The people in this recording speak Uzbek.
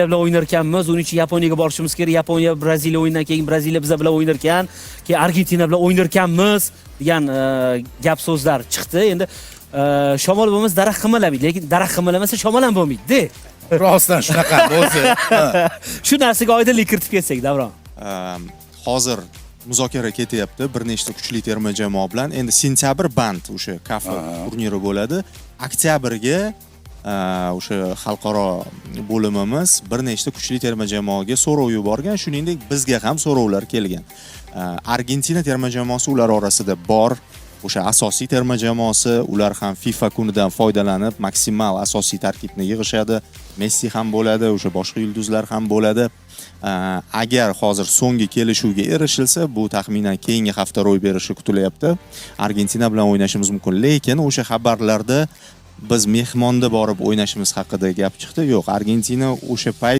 bilan o'ynar ekanmiz, uning uchun Yaponiyaga borishimiz kerak. Yaponiya, Braziliya o'yindan keyin Braziliya biz bilan o'ynar ekan, keyin Argentina bilan o'ynar ekanmiz degan gap so'zlar chiqdi. Endi shamol bo'lmasa daraxt qimirlamaydi, lekin daraxt qimirlamasa shamol ham bo'lmaydi-da. Rostdan shunaqa bo'lsa. Shu narsaga oydinlik kiritib ketsak, Davron. Hozir muzokara ketyapti bir nechta kuchli terma jamoa bilan. Endi sentyabr band o'sha CAF turniri bo'ladi. Oktyabrga o'sha xalqaro bo'limimiz bir nechta kuchli terma jamoaga so'rov yuborgan, shuningdek bizga ham so'rovlar kelgan. Argentina terma jamoasi ular orasida bor. O'sha asosiy terma jamoasi, ular ham FIFA kunidan foydalanib maksimal asosiy tarkibni yig'ishadi. Messi ham bo'ladi, o'sha boshqa yulduzlar ham bo'ladi. Agar hozir so'nggi kelishuvga erishilsa, bu taxminan keyingi hafta ro'y berishi kutilyapti. Argentina bilan o'ynashimiz mumkin, lekin o'sha xabarlarda biz mehmonda borib o'ynashimiz haqida gap chiqdi. Yo'q, Argentina o'sha payt